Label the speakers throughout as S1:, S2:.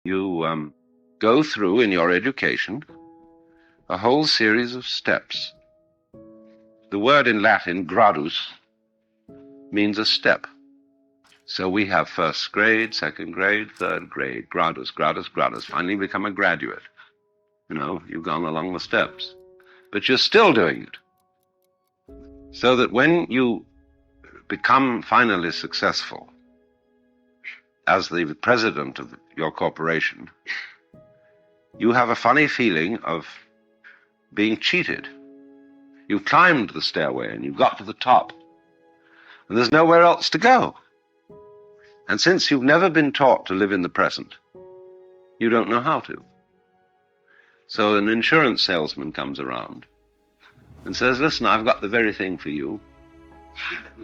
S1: You go through in your education a whole series of steps. The word in Latin, gradus, means a step. So we have first grade, second grade, third grade, gradus, gradus, gradus. Finally become a graduate. You know, you've gone along the steps. But you're still doing it. So that when you become finally successful as the president of your corporation, you have a funny feeling of being cheated. You've climbed the stairway and you've got to the top, and there's nowhere else to go. And since you've never been taught to live in the present, you don't know how to. So an insurance salesman comes around and says, listen, I've got the very thing for you,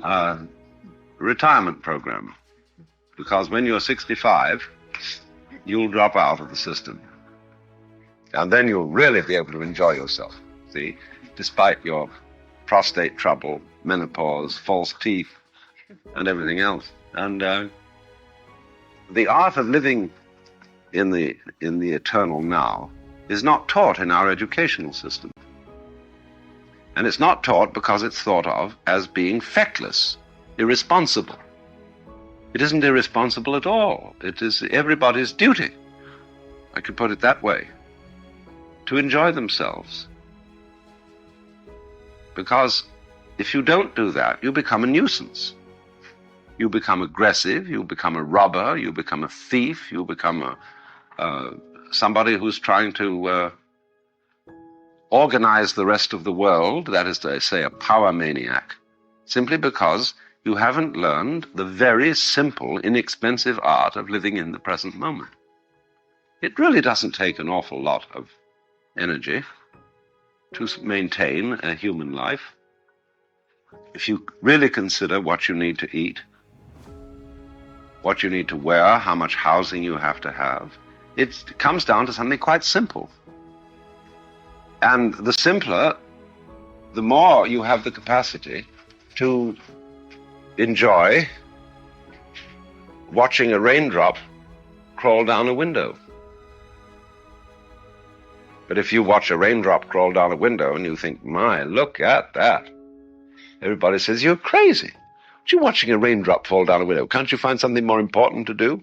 S1: a retirement program, because when you're 65, you'll drop out of the system. And then you'll really be able to enjoy yourself, see, despite your prostate trouble, menopause, false teeth, and everything else. And the art of living in the eternal now is not taught in our educational system. And it's not taught because it's thought of as being feckless, irresponsible. It isn't irresponsible at all. It is everybody's duty, I could put it that way, to enjoy themselves. Because if you don't do that, you become a nuisance. You become aggressive, you become a robber, you become a thief, you become somebody who's trying to organize the rest of the world, that is to say, a power maniac, simply because you haven't learned the very simple, inexpensive art of living in the present moment. It really doesn't take an awful lot of energy to maintain a human life. If you really consider what you need to eat, what you need to wear, how much housing you have to have, it comes down to something quite simple. And the simpler, the more you have the capacity to enjoy watching a raindrop crawl down a window. But if you watch a raindrop crawl down a window and you think, my, look at that, everybody says, you're crazy. What are you watching a raindrop fall down a window? Can't you find something more important to do?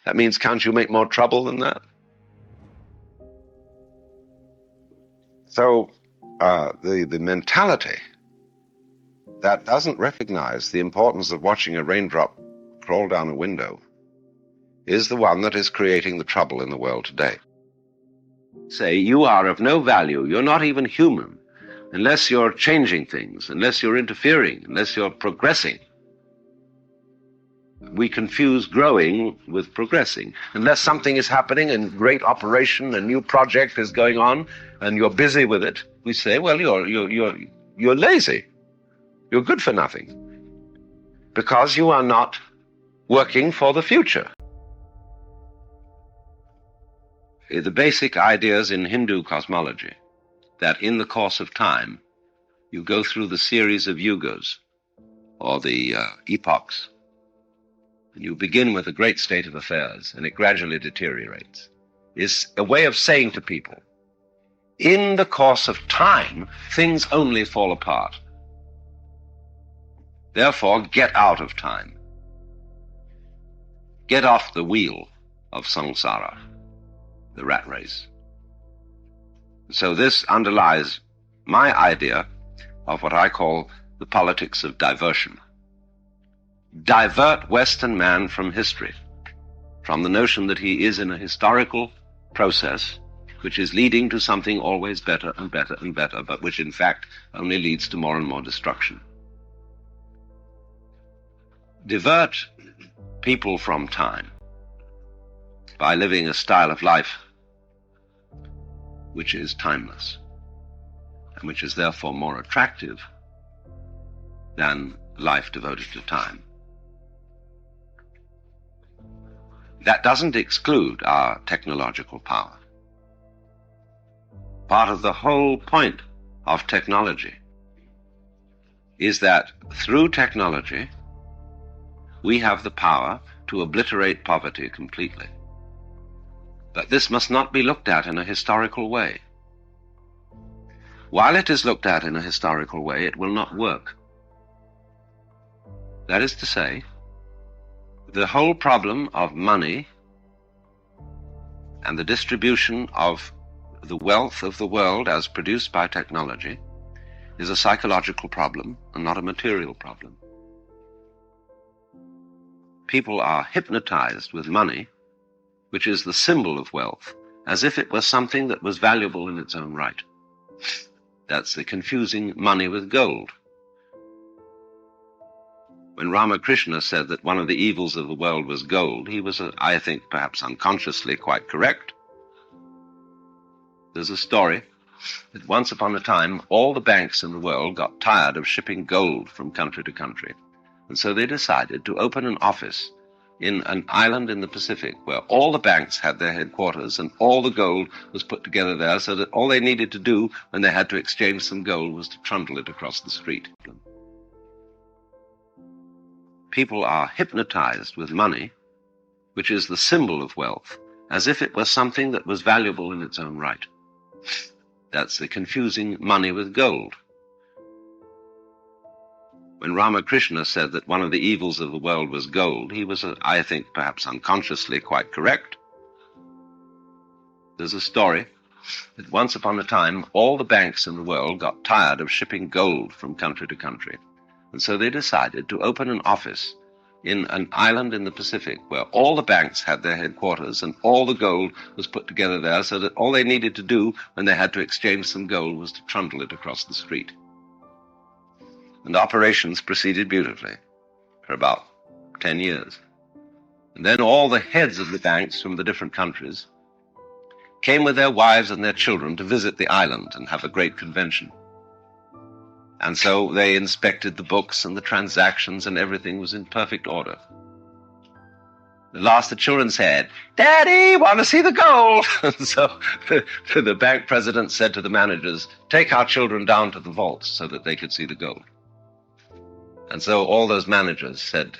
S1: That means, can't you make more trouble than that? So the mentality that doesn't recognize the importance of watching a raindrop crawl down a window is the one that is creating the trouble in the world today. Say, you are of no value, you're not even human, unless you're changing things, unless you're interfering, unless you're progressing. We confuse growing with progressing. Unless something is happening, a great operation, a new project is going on, and you're busy with it, we say, well, you're lazy. You're good for nothing. Because you are not working for the future. The basic ideas in Hindu cosmology, that in the course of time, you go through the series of yugas, or the epochs, and you begin with a great state of affairs, and it gradually deteriorates, is a way of saying to people, in the course of time, things only fall apart. Therefore, get out of time. Get off the wheel of samsara, the rat race. So this underlies my idea of what I call the politics of diversion. Divert Western man from history, from the notion that he is in a historical process which is leading to something always better and better and better, but which in fact only leads to more and more destruction. Divert people from time by living a style of life which is timeless and which is therefore more attractive than life devoted to time. That doesn't exclude our technological power. Part of the whole point of technology is that through technology, we have the power to obliterate poverty completely. But this must not be looked at in a historical way. While it is looked at in a historical way, it will not work. That is to say, the whole problem of money and the distribution of the wealth of the world as produced by technology is a psychological problem and not a material problem. People are hypnotized with money, which is the symbol of wealth, as if it was something that was valuable in its own right. That's the confusing money with gold. When Ramakrishna said that one of the evils of the world was gold, he was, I think, perhaps unconsciously quite correct. There's a story that once upon a time, all the banks in the world got tired of shipping gold from country to country. And so they decided to open an office in an island in the Pacific where all the banks had their headquarters and all the gold was put together there, so that all they needed to do when they had to exchange some gold was to trundle it across the street. People are hypnotized with money, which is the symbol of wealth, as if it was something that was valuable in its own right. That's the confusing money with gold. When Ramakrishna said that one of the evils of the world was gold, he was, I think, perhaps unconsciously quite correct. There's a story that once upon a time, all the banks in the world got tired of shipping gold from country to country. And so they decided to open an office in an island in the Pacific where all the banks had their headquarters and all the gold was put together there, so that all they needed to do when they had to exchange some gold was to trundle it across the street. And operations proceeded beautifully for about 10 years. And then all the heads of the banks from the different countries came with their wives and their children to visit the island and have a great convention. And so they inspected the books and the transactions, and everything was in perfect order. At last the children said, "Daddy, want to see the gold?" And so the bank president said to the managers, "Take our children down to the vaults so that they could see the gold." And so all those managers said,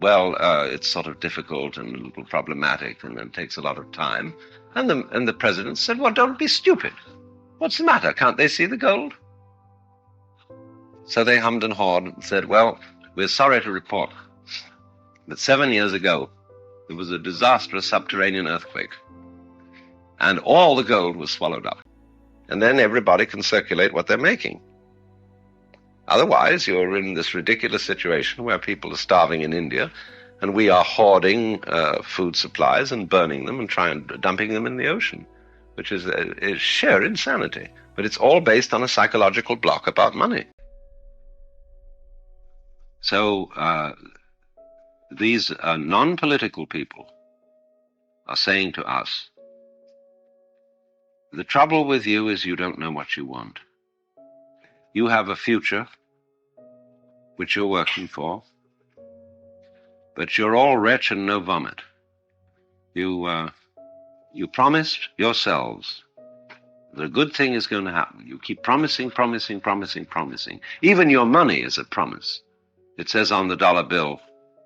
S1: it's sort of difficult and a little problematic and it takes a lot of time. And the president said, "Well, don't be stupid. What's the matter? Can't they see the gold?" So they hummed and hawed and said, "Well, we're sorry to report that 7 years ago there was a disastrous subterranean earthquake and all the gold was swallowed up. And then everybody can circulate what they're making. Otherwise, you're in this ridiculous situation where people are starving in India and we are hoarding food supplies and burning them and dumping them in the ocean, which is sheer insanity. But it's all based on a psychological block about money." So these non-political people are saying to us, the trouble with you is you don't know what you want. You have a future which you're working for, but you're all wretch and no vomit. You promised yourselves that a good thing is going to happen. You keep promising. Even your money is a promise. It says on the dollar bill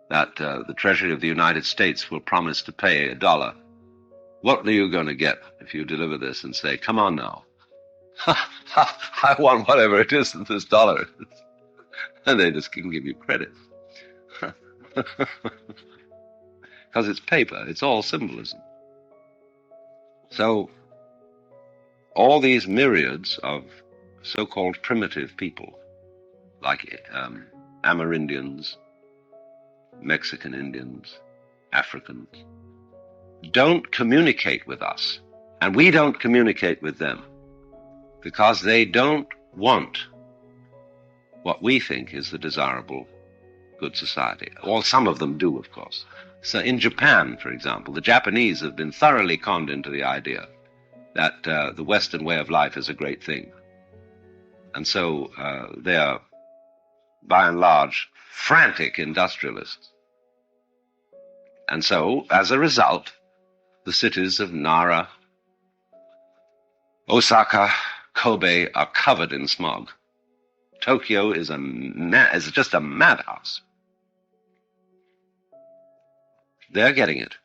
S1: that the Treasury of the United States will promise to pay $1. What are you going to get if you deliver this and say, "Come on now, I want whatever it is that this dollar is"? And they just can give you credit. Because it's paper, it's all symbolism. So all these myriads of so-called primitive people, like Amerindians, Mexican Indians, Africans, don't communicate with us, and we don't communicate with them, because they don't want what we think is the desirable good society. Or some of them do, of course. So in Japan, for example, the Japanese have been thoroughly conned into the idea that the Western way of life is a great thing. And so they are, by and large, frantic industrialists. And so, as a result, the cities of Nara, Osaka, Kobe are covered in smog. Tokyo is just a madhouse. They're getting it.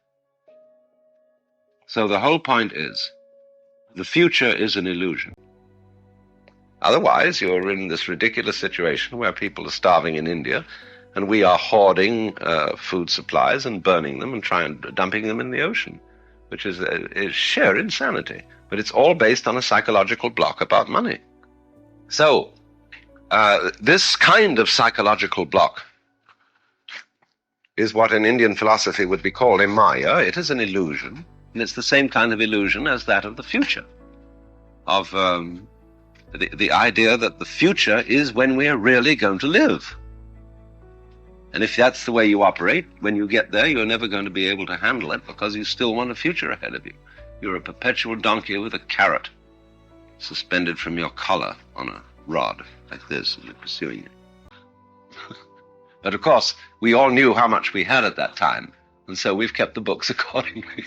S1: So the whole point is, the future is an illusion. Otherwise, you're in this ridiculous situation where people are starving in India, and we are hoarding food supplies and burning them and dumping them in the ocean, which is sheer insanity. But it's all based on a psychological block about money. So, this kind of psychological block is what in Indian philosophy would be called a maya. It is an illusion, and it's the same kind of illusion as that of the future, of the idea that the future is when we are really going to live. And if that's the way you operate, when you get there, you're never going to be able to handle it because you still want a future ahead of you. You're a perpetual donkey with a carrot suspended from your collar on a rod like this, and you're pursuing it. But of course, we all knew how much we had at that time, and so we've kept the books accordingly.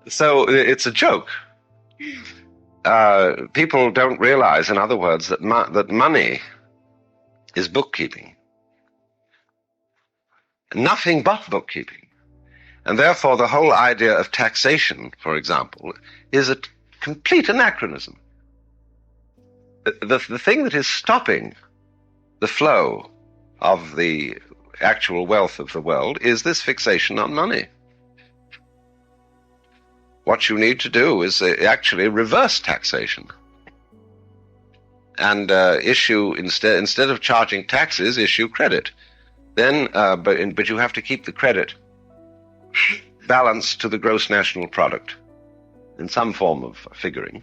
S1: So it's a joke. People don't realize, in other words, that money is bookkeeping. Nothing but bookkeeping. And therefore, the whole idea of taxation, for example, is a complete anachronism. The thing that is stopping the flow of the actual wealth of the world is this fixation on money. What you need to do is actually reverse taxation and issue, instead of charging taxes, issue credit. Then, but you have to keep the credit balanced to the gross national product in some form of figuring.